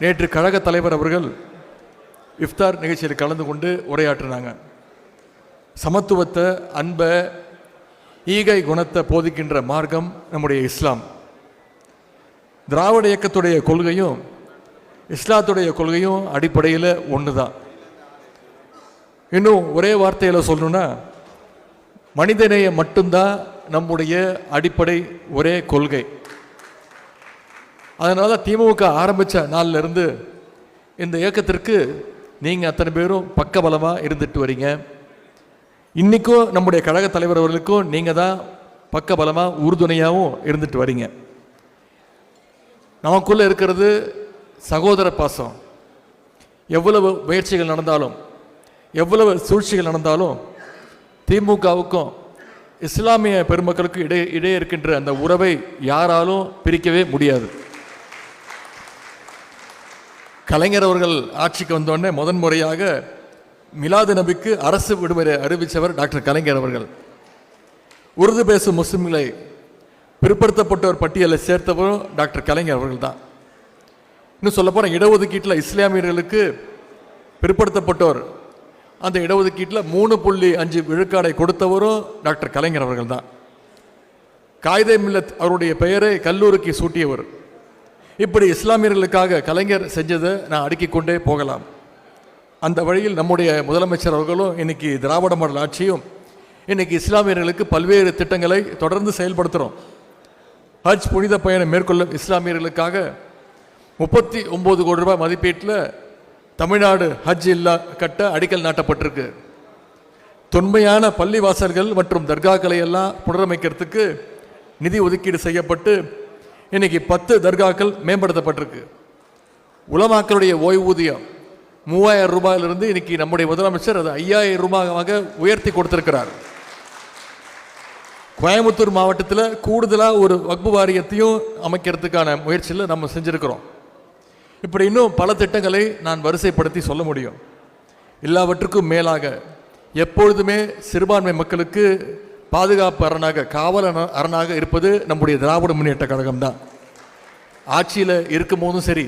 நேற்று கழக தலைவர் அவர்கள் இஃப்தார் நிகழ்ச்சியில் கலந்து கொண்டு உரையாற்றினாங்க. சமத்துவத்தை, அன்பை, ஈகை குணத்தை போதிக்கின்ற மார்க்கம் நம்முடைய இஸ்லாம். திராவிட இயக்கத்துடைய கொள்கையும் இஸ்லாத்துடைய கொள்கையும் அடிப்படையில் ஒன்று தான். இன்னும் ஒரே வார்த்தையில் சொல்லணும்னா, மனிதநேயம் மட்டும்தான் நம்முடைய அடிப்படை ஒரே கொள்கை. அதனால திமுக ஆரம்பித்த நாளிலிருந்து இந்த இயக்கத்திற்கு நீங்கள் அத்தனை பேரும் பக்கபலமாக இருந்துட்டு வரீங்க. இன்றைக்கும் நம்முடைய கழக தலைவர் அவர்களுக்கும் நீங்கள் தான் பக்கபலமாக உறுதுணையாகவும் இருந்துட்டு வரீங்க. நமக்குள்ளே இருக்கிறது சகோதர பாசம். எவ்வளவு முயற்சிகள் நடந்தாலும், எவ்வளவு சூழ்ச்சிகள் நடந்தாலும், திமுகவுக்கும் இஸ்லாமிய பெருமக்களுக்கு இடையே இருக்கின்ற அந்த உறவை யாராலும் பிரிக்கவே முடியாது. கலைஞர் அவர்கள் ஆட்சிக்கு வந்தோடனே முதன்முறையாக மிலாது நபிக்கு அரசு விடுமுறை அறிவித்தவர் டாக்டர் கலைஞர் அவர்கள். உருது பேசும் முஸ்லிம்களை பிற்படுத்தப்பட்டோர் பட்டியலை சேர்த்தவரும் டாக்டர் கலைஞர் அவர்கள் தான். இன்னும் சொல்லப்போனால் இடஒதுக்கீட்டில் இஸ்லாமியர்களுக்கு பிற்படுத்தப்பட்டோர் அந்த இடஒதுக்கீட்டில் 3.5 விழுக்காடை கொடுத்தவரும் டாக்டர் கலைஞர் அவர்கள் தான். காயிதே மில்லத் அவருடைய பெயரை கல்லூரிக்கு சூட்டியவர். இப்படி இஸ்லாமியர்களுக்காக கலைஞர் செஞ்சதை நான் அடுக்கிக் கொண்டே போகலாம். அந்த வழியில் நம்முடைய முதலமைச்சர் அவர்களும் இன்னைக்கு திராவிட மாடல் ஆட்சியும் இன்னைக்கு இஸ்லாமியர்களுக்கு பல்வேறு திட்டங்களை தொடர்ந்து செயல்படுத்துகிறோம். ஹஜ் புனித பயணம் மேற்கொள்ளும் இஸ்லாமியர்களுக்காக 39 கோடி ரூபாய் மதிப்பீட்டில் தமிழ்நாடு ஹஜ் இல்லா கட்ட அடிக்கல் நாட்டப்பட்டிருக்கு. தொன்மையான பள்ளிவாசல்கள் மற்றும் தர்காக்களை எல்லாம் புனரமைக்கிறதுக்கு நிதி ஒதுக்கீடு செய்யப்பட்டு இன்னைக்கு 10 தர்காக்கள் மேம்படுத்தப்பட்டிருக்கு. உலமாக்களுடைய ஓய்வூதியம் 3000 ரூபாயிலிருந்து இன்னைக்கு நம்முடைய முதலமைச்சர் அது 5000 ரூபாயாக உயர்த்தி கொடுத்திருக்கிறார். கோயம்புத்தூர் மாவட்டத்தில் கூடுதலாக ஒரு வக்பு வாரியத்தையும் அமைக்கிறதுக்கான முயற்சியில் நம்ம செஞ்சுருக்கிறோம். இப்படி இன்னும் பல திட்டங்களை நான் வரிசைப்படுத்தி சொல்ல முடியும். எல்லாவற்றுக்கும் மேலாக எப்பொழுதுமே சிறுபான்மை மக்களுக்கு பாதுகாப்பு அரணாக, காவல் அரணாக இருப்பது நம்முடைய திராவிட முன்னேற்ற கழகம் தான். ஆட்சியில் இருக்கும் போதும் சரி,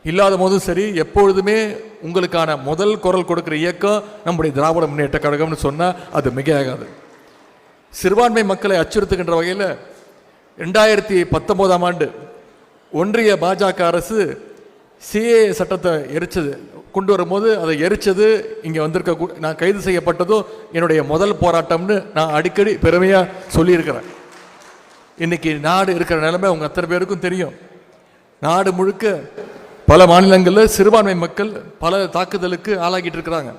இல்லாத போதும் சரி, எப்பொழுதுமே உங்களுக்கான முதல் குரல் கொடுக்குற இயக்கம் நம்முடைய திராவிட முன்னேற்ற கழகம்னு சொன்னால் அது மிகையாகாது. சிறுபான்மை மக்களை அச்சுறுத்துகின்ற வகையில் 2019ஆம் ஆண்டு ஒன்றிய பாஜக அரசு சிஏ சட்டத்தை கொண்டு வரும்போது அதை எரிச்சது இங்கே வந்திருக்க நான் கைது செய்யப்பட்டதும் என்னுடைய முதல் போராட்டம்னு நான் அடிக்கடி பெருமையாக சொல்லியிருக்கிறேன். இன்னைக்கு நாடு இருக்கிற நிலைமை உங்கள் அத்தனை பேருக்கும் தெரியும். நாடு முழுக்க பல மாநிலங்களில் சிறுபான்மை மக்கள் பல தாக்குதலுக்கு ஆளாகிட்டு இருக்கிறாங்க.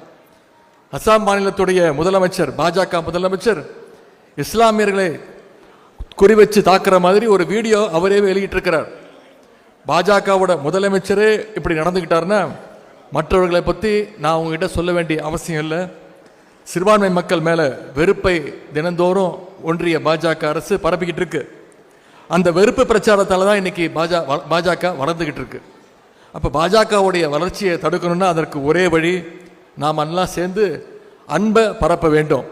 அசாம் மாநிலத்துடைய முதலமைச்சர், பாஜக முதலமைச்சர், இஸ்லாமியர்களை குறிவச்சு தாக்குற மாதிரி ஒரு வீடியோ அவரே வெளியிட்டிருக்கிறார். பாஜகவோட முதலமைச்சரே இப்படி நடந்துக்கிட்டாருன்னா மற்றவர்களை பற்றி நான் உங்ககிட்ட சொல்ல வேண்டிய அவசியம் இல்லை. சிறுபான்மை மக்கள் மேலே வெறுப்பை தினந்தோறும் ஒன்றிய பாஜக அரசு பரப்பிக்கிட்டு இருக்கு. அந்த வெறுப்பு பிரச்சாரத்தால் தான் இன்னைக்கு பாஜக வளர்ந்துக்கிட்டு இருக்கு. அப்போ பாஜகவுடைய வளர்ச்சியை தடுக்கணும்னா அதற்கு ஒரே வழி, நாம் எல்லாம் சேர்ந்து அன்பை பரப்ப வேண்டும்,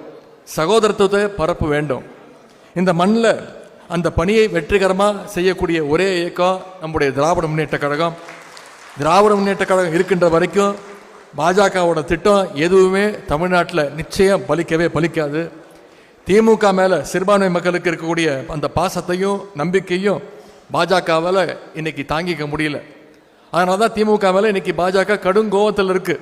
சகோதரத்துவத்தை பரப்ப வேண்டும். இந்த மண்ணில் அந்த பணியை வெற்றிகரமாக செய்யக்கூடிய ஒரே இயக்கம் நம்முடைய திராவிட முன்னேற்ற கழகம். திராவிட முன்னேற்ற கழகம் இருக்கின்ற வரைக்கும் பாஜகவோட திட்டம் எதுவுமே தமிழ்நாட்டில் நிச்சயம் பலிக்காது. திமுக மேலே சிறுபான்மை மக்களுக்கு இருக்கக்கூடிய அந்த பாசத்தையும் நம்பிக்கையும் பாஜகவால் இன்னைக்கு தாங்கிக்க முடியல. அதனால தான் திமுக மேலே இன்னைக்கு பாஜக கடும் கோபத்தில் இருக்கு.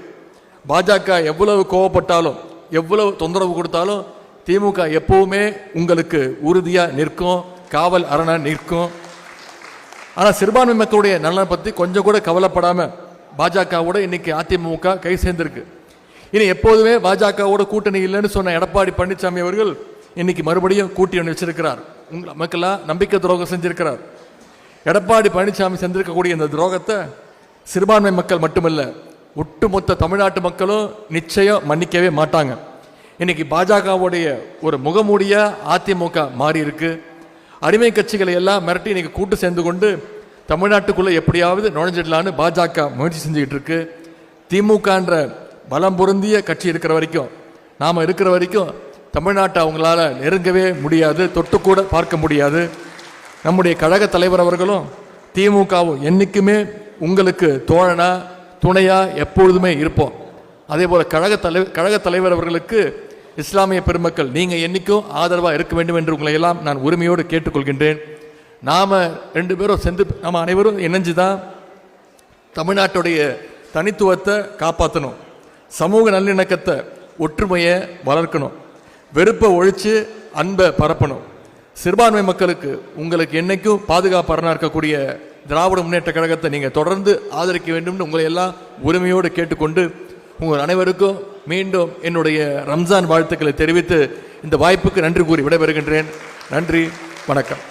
பாஜக எவ்வளவு கோவப்பட்டாலும், எவ்வளவு தொந்தரவு கொடுத்தாலும் திமுக எப்பவுமே உங்களுக்கு உறுதியாக நிற்கும், காவல் அரணா நிற்கும். ஆனால் சிறுபான்மை மக்களுடைய நலனை பற்றி கொஞ்சம் கூட கவலைப்படாமல் பாஜகவோட இன்னைக்கு அதிமுக கை சேர்ந்திருக்கு. இனி எப்போதுமே பாஜகவோட கூட்டணி இல்லைன்னு சொன்ன எடப்பாடி பழனிசாமி அவர்கள் இன்னைக்கு மறுபடியும் கூட்டணி வச்சிருக்கிறார். மக்களாக நம்பிக்கை துரோகம் செஞ்சிருக்கிறார். எடப்பாடி பழனிசாமி செஞ்சிருக்கக்கூடிய இந்த துரோகத்தை சிறுபான்மை மக்கள் மட்டுமல்ல, ஒட்டுமொத்த தமிழ்நாட்டு மக்களும் நிச்சயம் மன்னிக்கவே மாட்டாங்க. இன்னைக்கு பாஜகவுடைய ஒரு முகமூடியாக அதிமுக மாறி இருக்கு. அடிமை கட்சிகளை எல்லாம் மிரட்டி இன்னைக்கு கூட்டு சேர்ந்து கொண்டு தமிழ்நாட்டுக்குள்ளே எப்படியாவது நுழைஞ்சிடலான்னு பாஜக முயற்சி செஞ்சுக்கிட்டு இருக்கு. திமுகன்ற பலம் பொருந்திய கட்சி இருக்கிற வரைக்கும், நாம் இருக்கிற வரைக்கும் தமிழ்நாட்டை அவங்களால நெருங்கவே முடியாது, தொட்டுக்கூட பார்க்க முடியாது. நம்முடைய கழக தலைவர் அவர்களும் திமுகவும் என்றைக்குமே உங்களுக்கு தோழனா துணையா எப்பொழுதுமே இருப்போம். அதே போல் கழக தலைவர் அவர்களுக்கு இஸ்லாமிய பெருமக்கள் நீங்கள் என்னைக்கும் ஆதரவாக இருக்க வேண்டும் என்று உங்களை எல்லாம் நான் உரிமையோடு கேட்டுக்கொள்கின்றேன். நாம் 2 பேரும் சேர்ந்து நம்ம அனைவரும் இணைஞ்சு தான் தமிழ்நாட்டுடைய தனித்துவத்தை காப்பாற்றணும், சமூக நல்லிணக்கத்தை ஒற்றுமையை வளர்க்கணும், வெறுப்பை ஒழித்து அன்பை பரப்பணும். சிறுபான்மை மக்களுக்கு உங்களுக்கு என்னைக்கும் பாதுகாப்பாளராக இருக்கக்கூடிய திராவிட முன்னேற்ற கழகத்தை நீங்கள் தொடர்ந்து ஆதரிக்க வேண்டும் உங்களை எல்லாம் உரிமையோடு கேட்டுக்கொண்டு உங்கள் அனைவருக்கும் மீண்டும் என்னுடைய ரம்ஜான் வாழ்த்துக்களை தெரிவித்து இந்த வாய்ப்புக்கு நன்றி கூறி விடைபெறுகின்றேன். நன்றி, வணக்கம்.